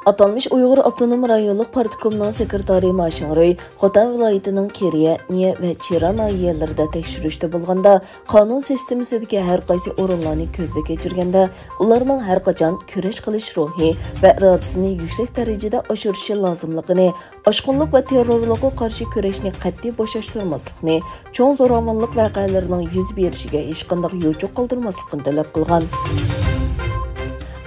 Atanmış Uyghur Abdunum Rayonluq Partikomunun sekretari Ma Xingrui, Xotan vilayetining Keriya, Niye ve Chiran nahiyələrində tekshirishdə bo'lganda, qonun sistemasidagi har qaysi o'rinlarni ko'zda kechirganda, ularning har qachon kurash qilish ruhi va irodasini yuksak darajada oshirishi lozimligini, oshqunlik va terrorlikqa qarshi kurashni qat'iy bo'shashtirmaslikni, cho'ng zo'ravonlik voqealarining yuz berishiga hech qanday yo'l qoldirmaslikni talab qilgan.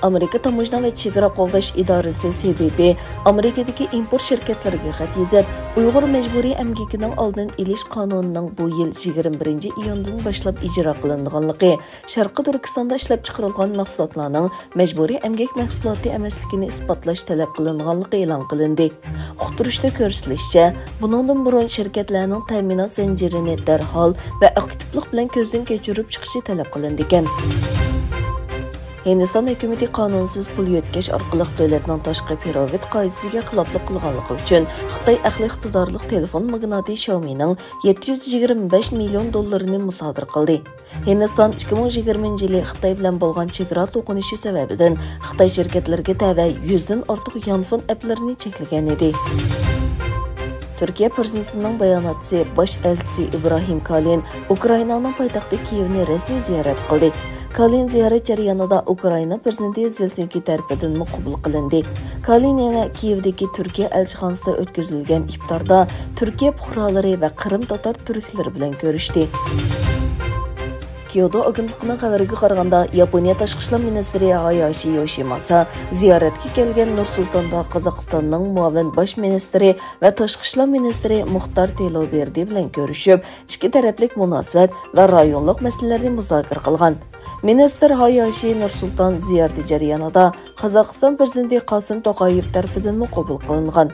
Amerika Tamojna ve Chegara Qo'llash idorasi CBP Amerikadagi import shirkatlariga xat yozib, Uyg'ur majburiy emgakining oldin ilish qonunining bu yil 21 iyundan boshlab ijro qilinganligi, Sharqi Turkistonda ishlab chiqarilgan mahsulotlarning majburiy emgak mahsuloti emasligini isbotlash talab qilinganligi e'lon qilindi. Uqtirishda ko'rsatilishicha, buningdan burun shirkatlarning ta'minot zanjirini darhol va aktivlik bilan ko'zdan kechirib chiqishi talab qilindi ekan. Hindiston hukumati qonunsiz pul yetkash orqali davlatning tashqi piramid qoidasiga xiloflik qilganligi uchun Xitoy ahli iqtidorli telefon magnati Xiaomi'ning $725 million musodir qildi. Hindiston 2020-yili Xitoy bilan bo'lgan chegara to'qinishi sababidan Xitoy shirkatlariga tava 100 dan ortiq yanfon app'larini cheklagan edi. Turkiya prezidentining bayonotchisi bosh elchisi İbrahim Kalin Ukrainaning poytaxti Kiyevni rasmiy ziyorat qildi. Kalin ziyorat jarayonida Ukraina prezidenti Zelsinki tarafidan qabul qilindi. Kalin yana Kiyevdagi Turkiya elchixonasida o'tkazilgan iftorda Turkiya fuqarolari va Qrim tatar turklari bilan ko'rishdi. Kyoto agentligining xabariga qaraganda, Yaponiya tashqi ishlar ministri Hayashi Yoshimasa ziyoratga kelgan Nur-Sultonda Qozog'istonning muavin bosh ministri va tashqi ishlar ministri Muxtar Teloberdi bilan ko'rishib, ikki taraflik munosabat va rayonlik masalalarni muzokara qilgan. Ministr Hayashi Nur-Sulton ziyorati jarayonida Qozog'iston prezidenti Qosim To'qayev tomonidan qabul qilingan.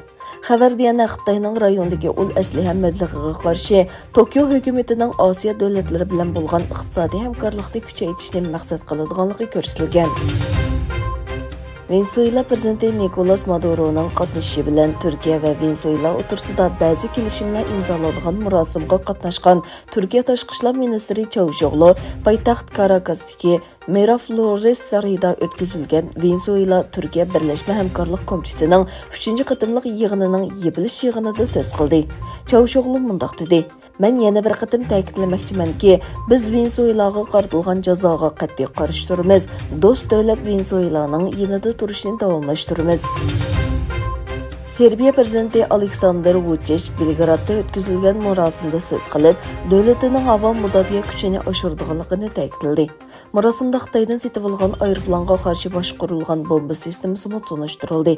Xabarda yana Xitoyning rayondagi ul asliha mablag'iga qarshi Tokio hukumatining Osiyo davlatlari bilan bo'lgan iqtisodiy hamkorlikni kuchaytirishni maqsad qiladiganligi ko'rsatilgan. Venezuela prezidenti Nicolas Maduro'ning qatnashishi bilan Turkiya va Venezuela o'rtasida ba'zi kelishimlar imzolangan marosimga qatnashgan Turkiya tashqi ishlar ministri Çavuşoğlu poytaxt Karakasdagi Miraflores sarayida o'tkazilgan Venezuela Turkiya birlashma hamkorlik komitetining 3-qatimliq yig'inining yig'ilish yig'inida so'z qildi. Çavuşoğlu mundaq dedi: "Men yana bir qatim ta'kidlamoqchimanki, biz Venezuelaga qaratilgan jazoga qat'iy qarshi turamiz. Do'st davlat Venezuelaning yanida turishni davomlashtiramiz." Serbiya prezidenti Aleksandr Vučić Belgradda o'tkazilgan marosimda so'z qilib, davlatining havo mudofaa kuchini oshirganligini ta'kidladi. Marosimda Xitoydan setib olgan aeroplanga qarshi boshqarilgan bomba sistemasi tanishtirildi.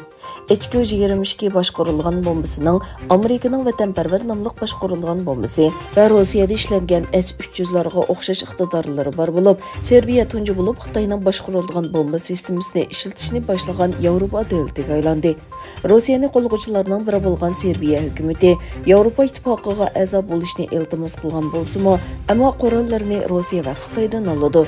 HQ-22 boshqarilgan bombasining Amerikaning vatanparvar nomli boshqarilgan bombasi va Rossiyada ishlangan S-300larga o'xshash iqtidorlari bor bo'lib, Serbiya tunji bo'lib Xitoyning boshqarilgan bomba sistemasini ishlatishni boshlagan Yevropa davlatiga aylandi. Rossiyaning qo'lg'uvchilarining biri bo'lgan Serbiya hukumati Yevropa ittifoqiga a'zo bo'lishni iltimos qilgan bo'lsa-mu, ammo qurollarni Rossiya va Xitoydan oladi.